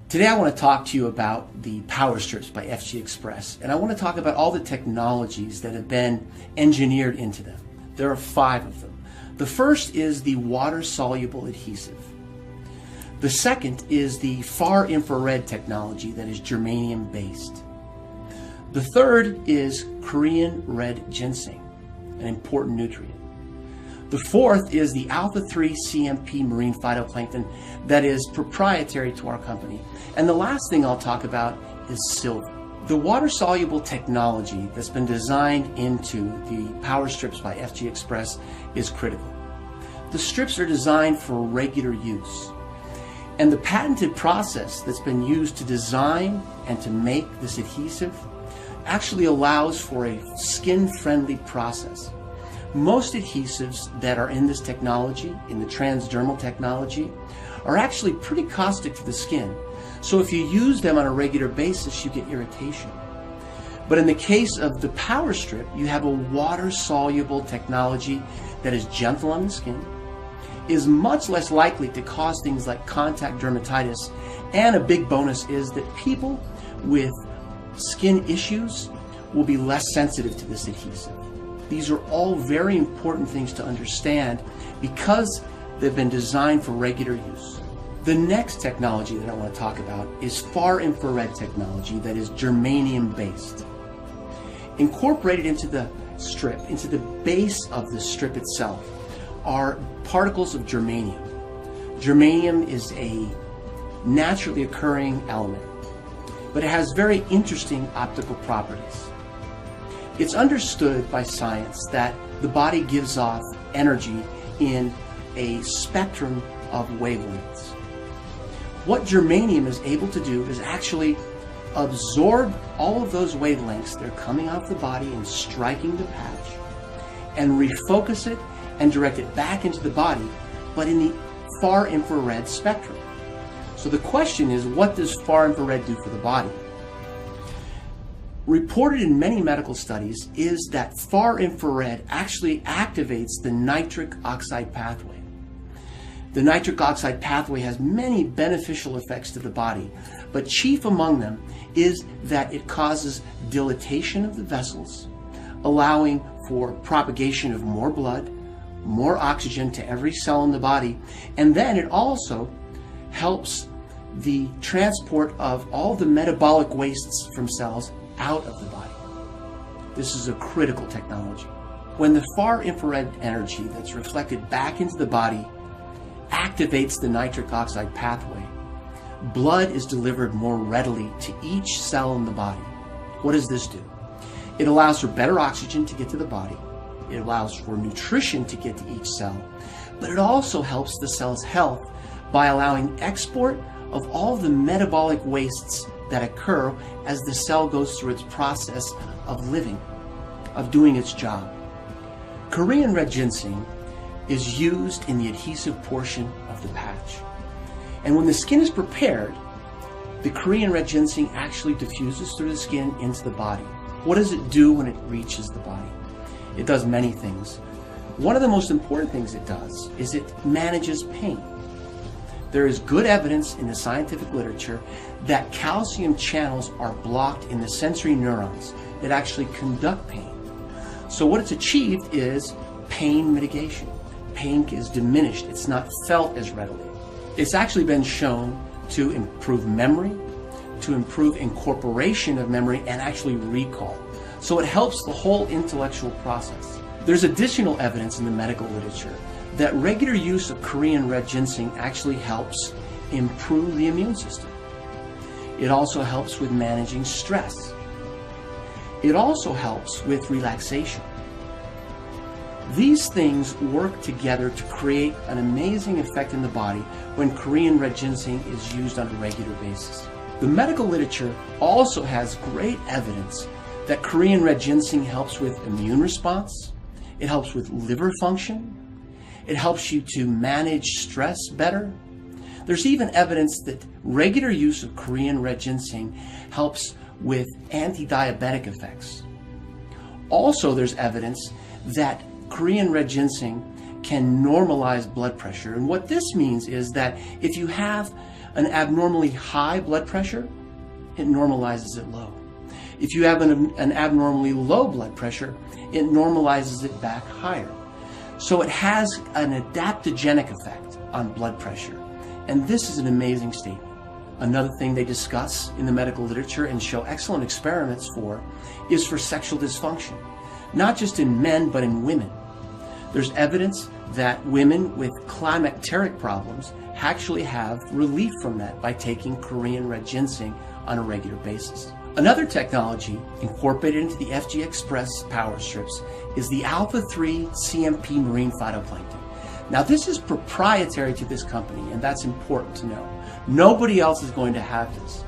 Today I want to talk to you about the POWERSTRIPS by FG Express, and I want to talk about all the technologies that have been engineered into them. There are 5 of them. The first is the water-soluble adhesive. The second is the far infrared technology that is germanium-based. The third is Korean red ginseng, an important nutrient. The fourth is the alpha-3 CMP marine phytoplankton that is proprietary to our company. And the last thing I'll talk about is silver. The water-soluble technology that's been designed into the POWERSTRIPS by FG Express is critical. The strips are designed for regular use. And the patented process that's been used to design and to make this adhesive actually allows for a skin-friendly process. Most adhesives that are in this technology, in the transdermal technology, are actually pretty caustic to the skin. So if you use them on a regular basis, you get irritation. But in the case of the POWERSTRIP, you have a water-soluble technology that is gentle on the skin, is much less likely to cause things like contact dermatitis, and a big bonus is that people with skin issues will be less sensitive to this adhesive. These are all very important things to understand because they've been designed for regular use. The next technology that I want to talk about is far infrared technology that is germanium based. Incorporated into the strip, into the base of the strip itself, are particles of germanium. Germanium is a naturally occurring element, but it has very interesting optical properties. It's understood by science that the body gives off energy in a spectrum of wavelengths. What germanium is able to do is actually absorb all of those wavelengths that are coming off the body and striking the patch, and refocus it and direct it back into the body, but in the far infrared spectrum. So the question is, what does far infrared do for the body? Reported in many medical studies is that far infrared actually activates the nitric oxide pathway. The nitric oxide pathway has many beneficial effects to the body, but chief among them is that it causes dilatation of the vessels, allowing for propagation of more blood, more oxygen to every cell in the body, and then it also helps the transport of all the metabolic wastes from cells out of the body. This is a critical technology. When the far infrared energy that's reflected back into the body activates the nitric oxide pathway, blood is delivered more readily to each cell in the body. What does this do? It allows for better oxygen to get to the body. It allows for nutrition to get to each cell, but it also helps the cell's health by allowing export of all the metabolic wastes that occur as the cell goes through its process of living, of doing its job. Korean red ginseng is used in the adhesive portion of the patch. And when the skin is prepared, the Korean red ginseng actually diffuses through the skin into the body. What does it do when it reaches the body? It does many things. One of the most important things it does is it manages pain. There is good evidence in the scientific literature that calcium channels are blocked in the sensory neurons that actually conduct pain. So what it's achieved is pain mitigation. Pain is diminished. It's not felt as readily. It's actually been shown to improve memory, to improve incorporation of memory, and actually recall. So it helps the whole intellectual process. There's additional evidence in the medical literature that regular use of Korean red ginseng actually helps improve the immune system. It also helps with managing stress. It also helps with relaxation. These things work together to create an amazing effect in the body when Korean red ginseng is used on a regular basis. The medical literature also has great evidence that Korean red ginseng helps with immune response. It helps with liver function. It helps you to manage stress better. There's even evidence that regular use of Korean red ginseng helps with anti-diabetic effects. Also, there's evidence that Korean red ginseng can normalize blood pressure. And what this means is that if you have an abnormally high blood pressure, it normalizes it low. If you have an abnormally low blood pressure, it normalizes it back higher. So it has an adaptogenic effect on blood pressure. And this is an amazing statement. Another thing they discuss in the medical literature and show excellent experiments for is for sexual dysfunction, not just in men, but in women. There's evidence that women with climacteric problems actually have relief from that by taking Korean red ginseng on a regular basis. Another technology incorporated into the FG Express power strips is the alpha-3 CMP marine phytoplankton. Now this is proprietary to this company, and that's important to know. Nobody else is going to have this.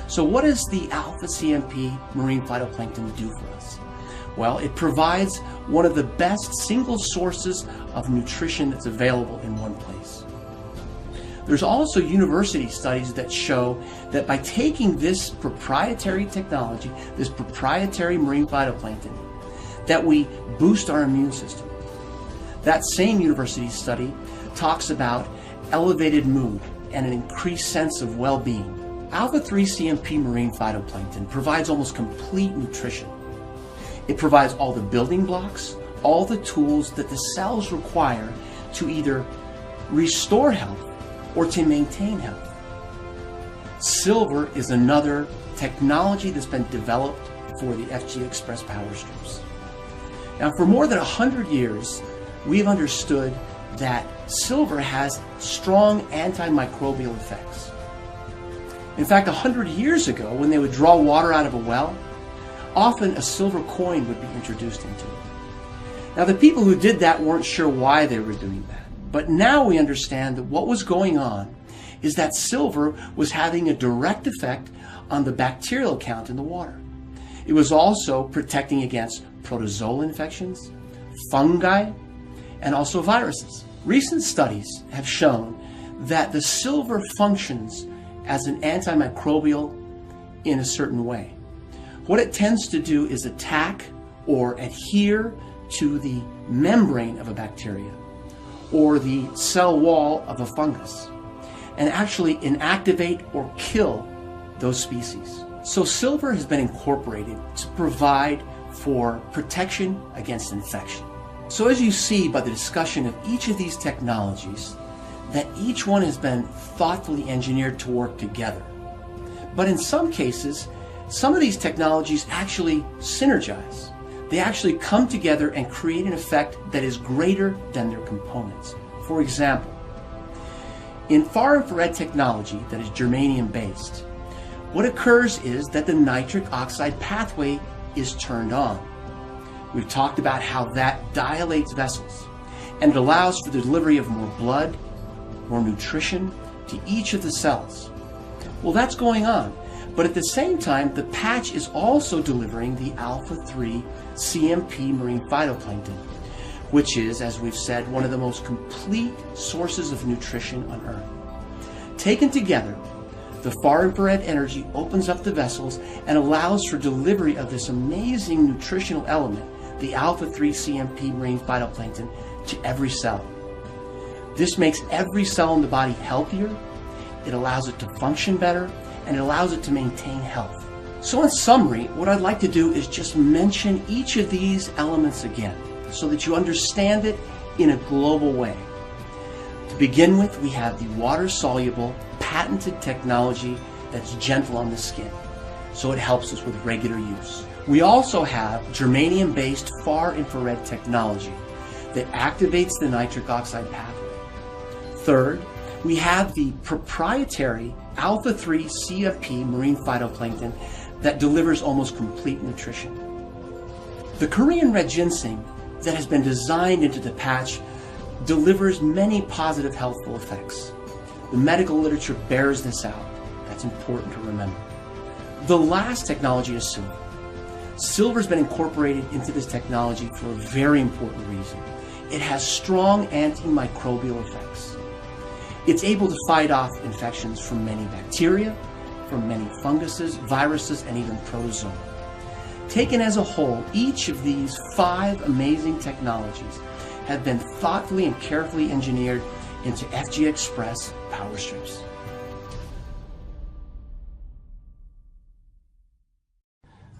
So what does the alpha CMP marine phytoplankton do for us? Well, it provides one of the best single sources of nutrition that's available in one place. There's also university studies that show that by taking this proprietary technology, this proprietary marine phytoplankton, that we boost our immune system. That same university study talks about elevated mood and an increased sense of well-being. Alpha-3 CMP marine phytoplankton provides almost complete nutrition. It provides all the building blocks, all the tools that the cells require to either restore health or to maintain health. Silver is another technology that's been developed for the FG Express power strips. Now, for more than 100 years, we've understood that silver has strong antimicrobial effects. In fact, 100 years ago, when they would draw water out of a well, often a silver coin would be introduced into it. Now, the people who did that weren't sure why they were doing that. But now we understand that what was going on is that silver was having a direct effect on the bacterial count in the water. It was also protecting against protozoal infections, fungi, and also viruses. Recent studies have shown that the silver functions as an antimicrobial in a certain way. What it tends to do is attack or adhere to the membrane of a bacteria or the cell wall of a fungus and actually inactivate or kill those species. So silver has been incorporated to provide for protection against infection. So as you see by the discussion of each of these technologies, that each one has been thoughtfully engineered to work together. But in some cases, some of these technologies actually synergize. They actually come together and create an effect that is greater than their components. For example, in far infrared technology that is germanium based, what occurs is that the nitric oxide pathway is turned on. We've talked about how that dilates vessels and it allows for the delivery of more blood, more nutrition to each of the cells. Well, that's going on. But at the same time, the patch is also delivering the alpha-3 CMP marine phytoplankton, which is, as we've said, one of the most complete sources of nutrition on Earth. Taken together, the far infrared energy opens up the vessels and allows for delivery of this amazing nutritional element, the alpha-3 CMP marine phytoplankton, to every cell. This makes every cell in the body healthier, it allows it to function better, and it allows it to maintain health. So in summary, what I'd like to do is just mention each of these elements again so that you understand it in a global way. To begin with, we have the water-soluble, patented technology that's gentle on the skin, so it helps us with regular use. We also have germanium-based far infrared technology that activates the nitric oxide pathway. Third, we have the proprietary alpha-3 CMP marine phytoplankton that delivers almost complete nutrition. The Korean red ginseng that has been designed into the patch delivers many positive healthful effects. The medical literature bears this out. That's important to remember. The last technology is silver. Silver has been incorporated into this technology for a very important reason. It has strong antimicrobial effects. It's able to fight off infections from many bacteria, from many funguses, viruses, and even protozoa. Taken as a whole, each of these 5 amazing technologies have been thoughtfully and carefully engineered into FG Express power strips.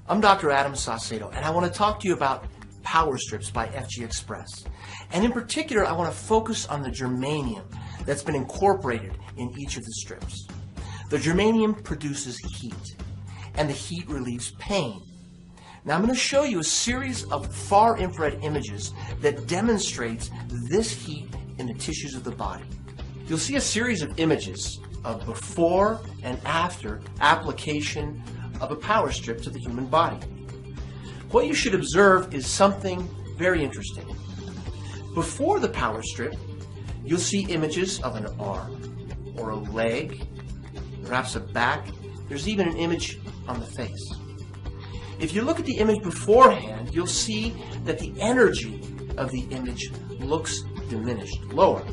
I'm Dr. Adam Saucedo, and I want to talk to you about POWERSTRIPS by FG Express. And in particular, I want to focus on the germanium that's been incorporated in each of the strips. The germanium produces heat, and the heat relieves pain. Now I'm going to show you a series of far infrared images that demonstrates this heat in the tissues of the body. You'll see a series of images of before and after application of a power strip to the human body. What you should observe is something very interesting. Before the power strip, you'll see images of an arm or a leg, perhaps a back. There's even an image on the face. If you look at the image beforehand, you'll see that the energy of the image looks diminished, lower.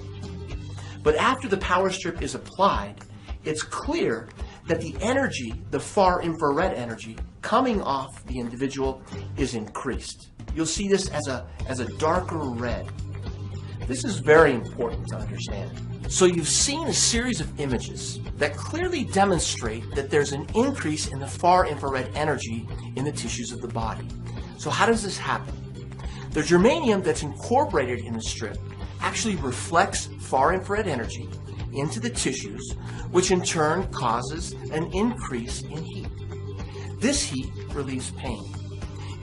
But after the power strip is applied, it's clear that the energy, the far infrared energy, coming off the individual is increased. You'll see this as a darker red. This is very important to understand. So you've seen a series of images that clearly demonstrate that there's an increase in the far infrared energy in the tissues of the body. So how does this happen? The germanium that's incorporated in the strip actually reflects far infrared energy into the tissues, which in turn causes an increase in heat. This heat relieves pain.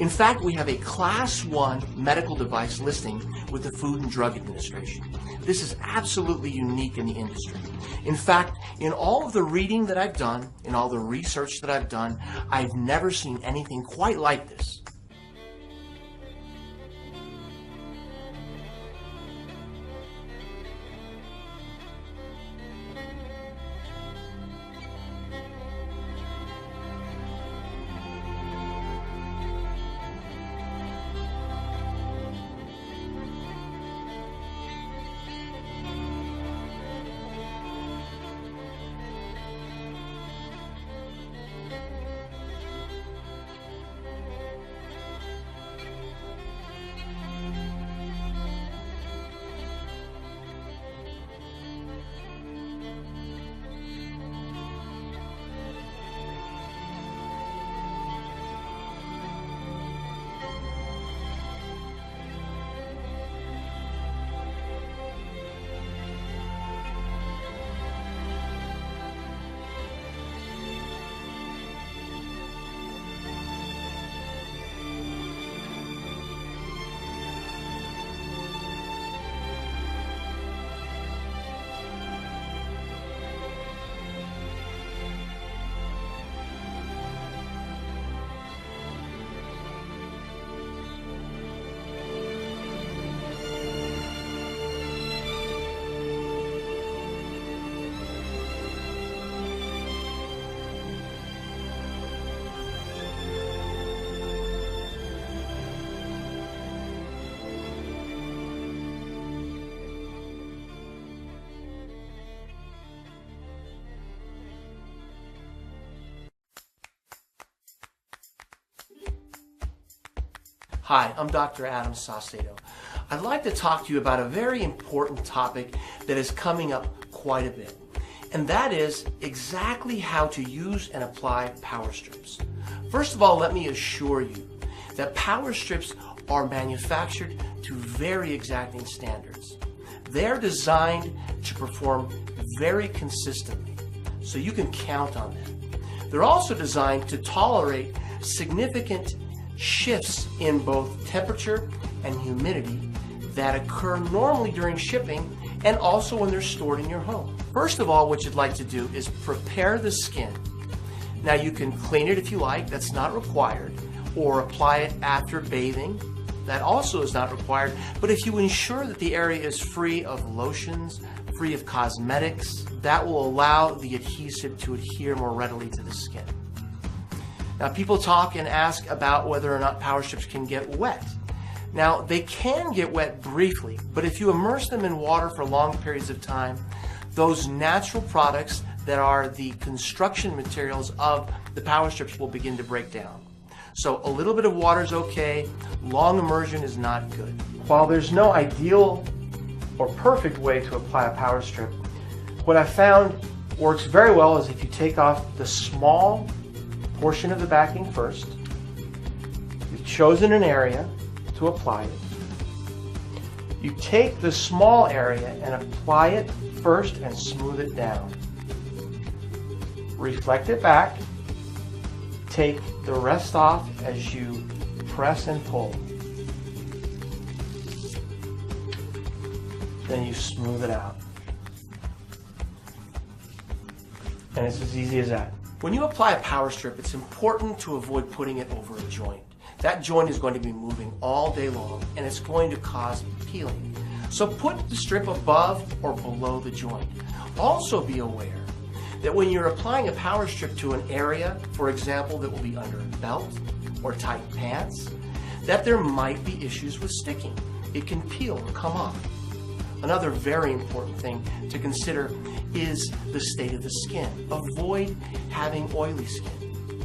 In fact, we have a Class 1 medical device listing with the Food and Drug Administration. This is absolutely unique in the industry. In fact, in all of the reading that I've done, in all the research that I've done, I've never seen anything quite like this. Hi, I'm Dr. Adam Saucedo. I'd like to talk to you about a very important topic that is coming up quite a bit, and that is exactly how to use and apply power strips. First of all, let me assure you that power strips are manufactured to very exacting standards. They're designed to perform very consistently, so you can count on them. They're also designed to tolerate significant shifts in both temperature and humidity that occur normally during shipping and also when they're stored in your home. First of all, what you'd like to do is prepare the skin. Now you can clean it if you like, that's not required, or apply it after bathing. That also is not required, but if you ensure that the area is free of lotions, free of cosmetics, that will allow the adhesive to adhere more readily to the skin. Now people talk and ask about whether or not power strips can get wet. Now they can get wet briefly, but if you immerse them in water for long periods of time, those natural products that are the construction materials of the power strips will begin to break down. So a little bit of water is okay, long immersion is not good. While there's no ideal or perfect way to apply a power strip, what I found works very well is if you take off the small portion of the backing first, chosen an area to apply it. You take the small area and apply it first and smooth it down. Reflect it back. Take the rest off as you press and pull. Then you smooth it out. And it's as easy as that. When you apply a power strip, it's important to avoid putting it over a joint. That joint is going to be moving all day long and it's going to cause peeling. So put the strip above or below the joint. Also be aware that when you're applying a power strip to an area, for example, that will be under a belt or tight pants, that there might be issues with sticking. It can peel or come off. Another very important thing to consider is the state of the skin. Avoid having oily skin.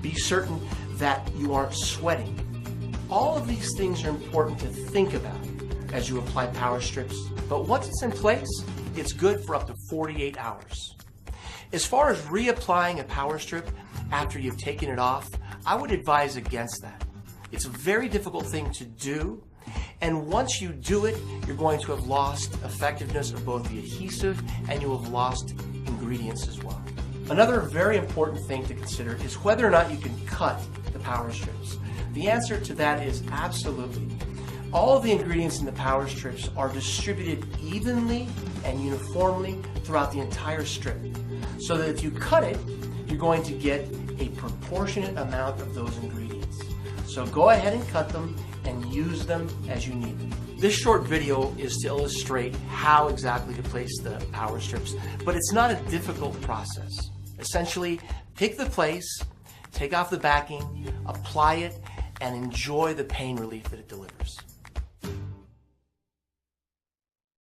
Be certain that you aren't sweating. All of these things are important to think about as you apply power strips, but once it's in place, it's good for up to 48 hours. As far as reapplying a power strip after you've taken it off, I would advise against that. It's a very difficult thing to do, and once you do it, you're going to have lost effectiveness of both the adhesive and you have lost ingredients as well. Another very important thing to consider is whether or not you can cut the power strips. The answer to that is absolutely. All of the ingredients in the power strips are distributed evenly and uniformly throughout the entire strip, so that if you cut it, you're going to get a proportionate amount of those ingredients. So go ahead and cut them and use them as you need them. This short video is to illustrate how exactly to place the power strips, but it's not a difficult process. Essentially, pick the place, take off the backing, apply it, and enjoy the pain relief that it delivers.